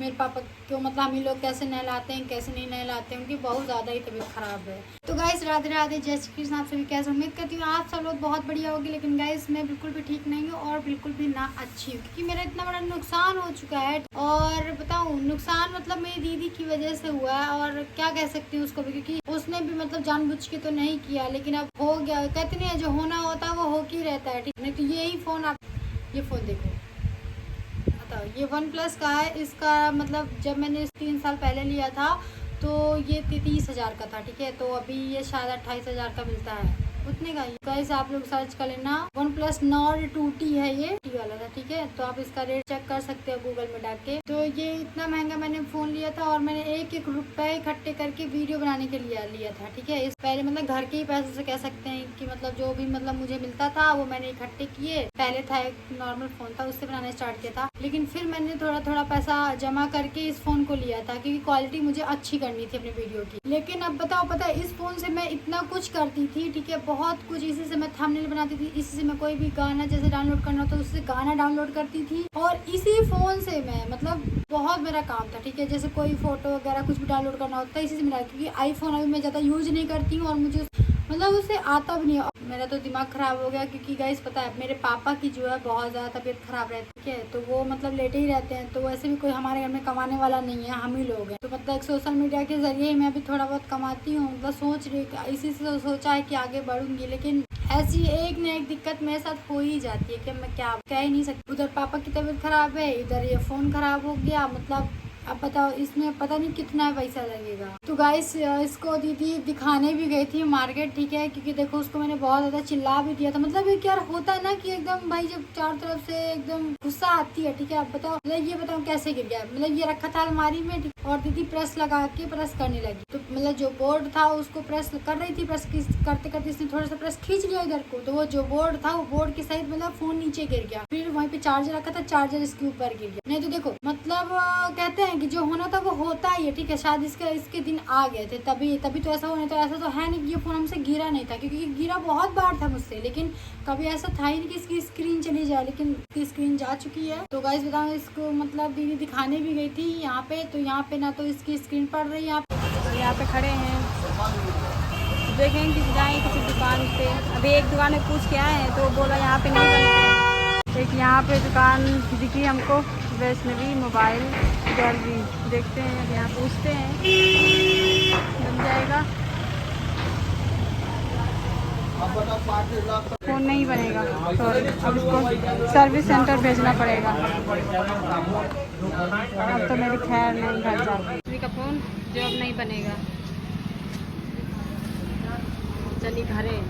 मेरे पापा को मतलब हम ही लोग कैसे नहलाते हैं कैसे नहीं नहलाते हैं, उनकी बहुत ज़्यादा ही तबीयत ख़राब है। तो गाइस राधे राधे, जय श्री कृष्ण। आप सभी कैसे, उम्मीद करती हूँ आप सब लोग बहुत बढ़िया होगी। लेकिन गाइस मैं बिल्कुल भी ठीक नहीं हूँ और बिल्कुल भी ना अच्छी हूँ, क्योंकि मेरा इतना बड़ा नुकसान हो चुका है। और बताऊँ नुकसान मतलब मेरी दीदी की वजह से हुआ है, और क्या कह सकती हूँ उसको भी, क्योंकि उसने भी मतलब जानबूझ के तो नहीं किया, लेकिन अब हो गया। कहते नहीं है जो होना होता है वो हो के रहता है, ठीक नहीं। तो यही फ़ोन, आप ये फ़ोन देखो, ये OnePlus का है। इसका मतलब जब मैंने 3 साल पहले लिया था तो ये 30,000 का था, ठीक है। तो अभी ये शायद 28,000 का मिलता है, उतने का ही। गाइस आप लोग सर्च कर लेना, OnePlus Nord 2T है, ये टी वाला था, ठीक है। तो आप इसका रेट चेक कर सकते हो गूगल में डाल के। तो ये इतना महंगा मैंने फ़ोन लिया था, और मैंने 1-1 रुपए इकट्ठे करके वीडियो बनाने के लिए लिया था, ठीक है। इस पहले मतलब घर के ही पैसे से कह सकते हैं कि मतलब जो भी मतलब मुझे मिलता था वो मैंने इकट्ठे किए। पहले था एक नॉर्मल फ़ोन था, उससे बनाना स्टार्ट किया था, लेकिन फिर मैंने थोड़ा थोड़ा पैसा जमा करके इस फ़ोन को लिया था, क्योंकि क्वालिटी मुझे अच्छी करनी थी अपनी वीडियो की। लेकिन अब बताओ, पता है इस फ़ोन से मैं इतना कुछ करती थी, ठीक है, बहुत कुछ। इसी से मैं थंबनेल बनाती थी, इसी से मैं कोई भी गाना जैसे डाउनलोड करना होता उससे गाना डाउनलोड करती थी, और इसी फ़ोन से मैं मतलब बहुत मेरा काम था, ठीक है। जैसे कोई फोटो वगैरह कुछ भी डाउनलोड करना होता है इसी से मेरा, क्योंकि आईफोन अभी मैं ज़्यादा यूज नहीं करती हूँ और मुझे मतलब उससे आता भी नहीं है। मेरा तो दिमाग ख़राब हो गया, क्योंकि गाइस पता है मेरे पापा की जो है बहुत ज़्यादा तबीयत ख़राब रहती है, ठीक है। तो वो मतलब लेटे ही रहते हैं, तो वैसे भी कोई हमारे घर में कमाने वाला नहीं है, हम ही लोग हैं। तो मतलब सोशल मीडिया के ज़रिए ही मैं भी थोड़ा बहुत कमाती हूँ, मतलब सोच रही, इसी से सोचा है कि आगे बढ़ूंगी। लेकिन ऐसी एक न एक दिक्कत मेरे साथ हो ही जाती है कि मैं क्या कह ही नहीं सकती। उधर पापा की तबीयत ख़राब है, इधर ये फ़ोन ख़राब हो गया, मतलब अब बताओ इसमें पता नहीं कितना पैसा लगेगा। तो गाइस इसको दीदी दिखाने भी गई थी मार्केट, ठीक है, क्योंकि देखो उसको मैंने बहुत ज़्यादा चिल्ला भी दिया था। मतलब ये क्या होता है ना कि एकदम भाई जब चारों तरफ से एकदम गुस्सा आती है, ठीक है। अब बताओ मतलब ये बताओ कैसे गिर गया, मतलब ये रखा था अलमारी में, ठीक, और दीदी प्रेस लगा के प्रेस करने लगी। तो मतलब जो बोर्ड था उसको प्रेस कर रही थी, प्रेस करते करते इसने थोड़ा सा प्रेस खींच लिया इधर को, तो वो जो बोर्ड था वो बोर्ड के सहित मतलब फोन नीचे गिर गया। फिर वहीं पे चार्जर रखा था, चार्जर इसके ऊपर गिर गया। नहीं तो देखो मतलब कहते हैं कि जो होना था वो होता ही है, ठीक है। शायद इसके दिन आ गए थे, तभी तो ऐसा होने। तो ऐसा तो है नहीं कि ये फ़ोन हमसे गिरा नहीं था, क्योंकि गिरा बहुत बार था मुझसे, लेकिन कभी ऐसा था ही नहीं कि इसकी स्क्रीन चली जाए, लेकिन इसकी स्क्रीन जा चुकी है। तो गाइस बताओ, इसको मतलब दीदी दिखाने भी गई थी यहाँ पे, तो यहाँ पे ना तो इसकी स्क्रीन पड़ रही है। यहाँ पे खड़े हैं, देखें कि जाएँ किसी दुकान पे। अभी एक दुकान में पूछ के आए हैं तो बोला यहाँ पे नहीं बनते। एक यहाँ पे दुकान दिखी हमको, वैष्णवी मोबाइल गैलरी, देखते हैं अब यहाँ पूछते हैं बन जाएगा। फ़ोन नहीं बनेगा, सॉरी, अब इसको सर्विस सेंटर भेजना पड़ेगा। अब तो मेरी खैर नहीं घर जाती का फ़ोन जो अब नहीं बनेगा। चलिए घरे।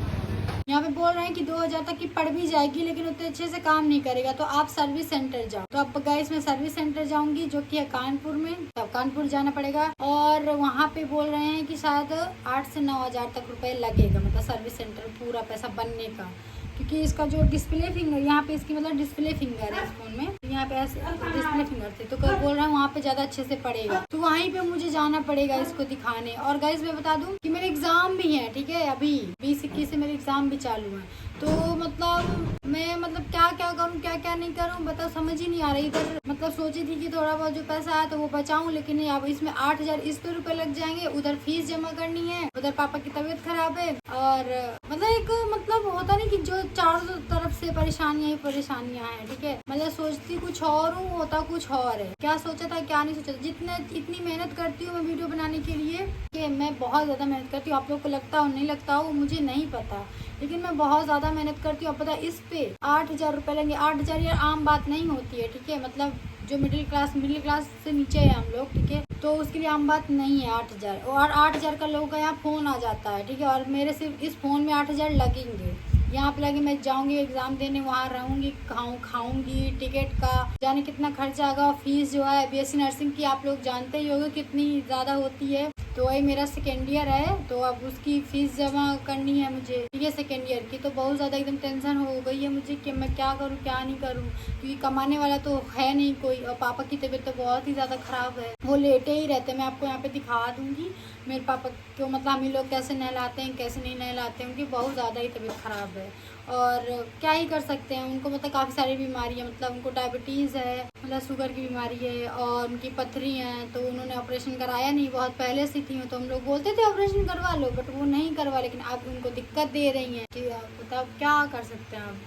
यहाँ पे बोल रहे हैं कि 2000 तक की पड़ भी जाएगी, लेकिन उतने अच्छे से काम नहीं करेगा, तो आप सर्विस सेंटर जाओ। तो अब गाइस मैं सर्विस सेंटर जाऊंगी, जो कि है कानपुर में। तो कानपुर जाना पड़ेगा, और वहाँ पे बोल रहे हैं कि शायद 8 से 9,000 तक रुपए लगेगा, मतलब सर्विस सेंटर पूरा पैसा बनने का। क्योंकि इसका जो डिस्प्ले फिंगर यहाँ पे, इसकी मतलब डिस्प्ले फिंगर है इस फोन में, तो यहाँ पे ऐसे डिस्प्ले फिंगर थे, तो बोल रहे हैं वहाँ पे ज़्यादा अच्छे से पड़ेगा, तो वहीं पे मुझे जाना पड़ेगा इसको दिखाने। और गाइस मैं बता दूं कि मेरे एग्ज़ाम भी हैं, ठीक है, अभी 20-21 से मेरे एग्ज़ाम भी चालू हैं। तो मतलब मैं मतलब क्या क्या करूँ क्या क्या नहीं करूँ, बताओ समझ ही नहीं आ रही। इधर मतलब सोची थी कि थोड़ा बहुत जो पैसा आया तो वो बचाऊं, लेकिन अब इसमें 8,000 इस पे रुपए लग जाएंगे, उधर फीस जमा करनी है, उधर पापा की तबीयत खराब है, और मतलब एक मतलब होता नहीं कि जो चारों तरफ से परेशानियां ही परेशानियां हैं, ठीक है। मतलब सोचती कुछ और हूँ, होता कुछ और है। क्या सोचा था क्या नहीं सोचा था। इतनी मेहनत करती हूँ मैं वीडियो बनाने के लिए, कि मैं बहुत ज़्यादा मेहनत करती हूँ। आप लोग को लगता हो नहीं लगता हो मुझे नहीं पता, लेकिन मैं बहुत ज़्यादा मेहनत करती हूँ। अब पता इस पे 8,000 रुपये लेंगे। 8,000 यार आम बात नहीं होती है, ठीक है। मतलब जो मिडिल क्लास से नीचे है हम लोग, ठीक है, तो उसके लिए आम बात नहीं है 8,000। और 8,000 का लोगों का यहाँ फ़ोन आ जाता है, ठीक है, और मेरे सिर्फ इस फ़ोन में 8,000 लगेंगे। यहाँ पे लगे, मैं जाऊँगी एग्ज़ाम देने, वहाँ रहूँगी, खाऊँगी, टिकट का जाने कितना खर्चा आएगा। फीस जो है BSc नर्सिंग की आप लोग जानते ही होंगे कितनी ज़्यादा होती है। तो वही मेरा सेकेंड ईयर है, तो अब उसकी फ़ीस जमा करनी है मुझे, ठीक है, सेकेंड ईयर की। तो बहुत ज़्यादा एकदम टेंशन हो गई है मुझे कि मैं क्या करूँ क्या नहीं करूँ, क्योंकि कमाने वाला तो है नहीं कोई, और पापा की तबीयत तो बहुत ही ज़्यादा ख़राब है, वो लेटे ही रहते हैं। मैं आपको यहाँ पे दिखा दूँगी मेरे पापा को, मतलब हम ही लोग कैसे नहलाते हैं कैसे नहीं नहलाते हैं, उनकी बहुत ज़्यादा ही तबीयत ख़राब है। और क्या ही कर सकते हैं। उनको मतलब काफ़ी सारी बीमारी है, मतलब उनको डायबिटीज़ है, मतलब शुगर की बीमारी है और उनकी पथरी हैं। तो उन्होंने ऑपरेशन कराया नहीं, बहुत पहले से थी, तो हम लोग बोलते थे ऑपरेशन करवा लो, बट वो नहीं करवा, लेकिन अब उनको दिक्कत दे रही हैं कि बताओ क्या कर सकते हैं। अब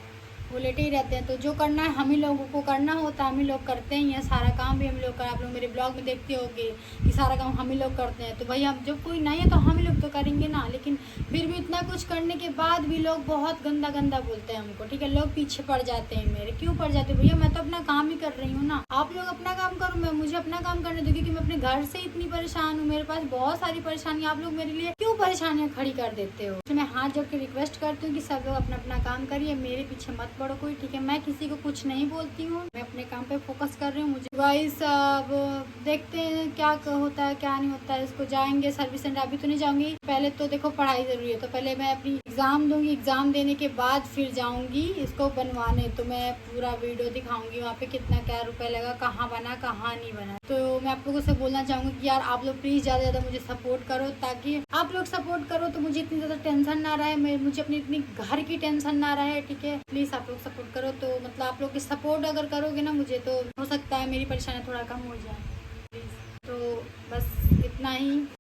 वो लेटे ही रहते हैं। तो जो करना है हम ही लोगों को करना होता है, हम ही लोग करते ही हैं, सारा काम भी हम लोग कर। आप लोग मेरे ब्लॉग में देखते होंगे कि सारा काम हम ही लोग करते हैं। तो भाई हम जब कोई नहीं है तो हम ही लोग तो करेंगे ना। लेकिन फिर भी इतना कुछ करने के बाद भी लोग बहुत गंदा गंदा बोलते हैं हमको, ठीक है। लोग पीछे पड़ जाते हैं मेरे, क्यों पड़ जाते हैं भैया, मैं तो अपना काम ही कर रही हूँ ना। आप लोग अपना काम करो, मैं मुझे अपना काम करने दो, क्योंकि मैं अपने घर से इतनी परेशान हूँ, मेरे पास बहुत सारी परेशानी। आप लोग मेरे लिए क्यों परेशानियाँ खड़ी कर देते हो। तो मैं हाथ जोड़ के रिक्वेस्ट करती हूँ कि सब लोग अपना अपना काम करिए, मेरे पीछे मत पड़ो कोई, ठीक है। मैं किसी को कुछ नहीं बोलती हूँ, मैं अपने काम पे फोकस कर रही हूँ। मुझे गाइस अब देखते हैं क्या होता है क्या नहीं होता है। इसको जाएंगे सर्विस सेंटर, अभी तो नहीं जाऊंगी, पहले तो देखो पढ़ाई जरूरी है, तो पहले मैं अपनी एग्जाम दूंगी, एग्जाम देने के बाद फिर जाऊंगी इसको बनवाने। तो मैं पूरा वीडियो दिखाऊंगी वहाँ पे कितना क्या रुपए लगा, कहाँ बना कहाँ नहीं बना। तो मैं आप लोगों से बोलना चाहूंगी कि यार आप लोग प्लीज ज्यादा ज्यादा मुझे सपोर्ट करो, ताकि आप लोग सपोर्ट करो तो मुझे इतनी ज्यादा टेंशन ना रहे, मुझे अपनी इतनी घर की टेंशन ना रहे, ठीक है। प्लीज आप लोग सपोर्ट करो। तो मतलब आप लोग की सपोर्ट अगर करोगे ना मुझे, तो हो सकता है मेरी परेशानी थोड़ा कम हो जाए, प्लीज। तो बस इतना ही।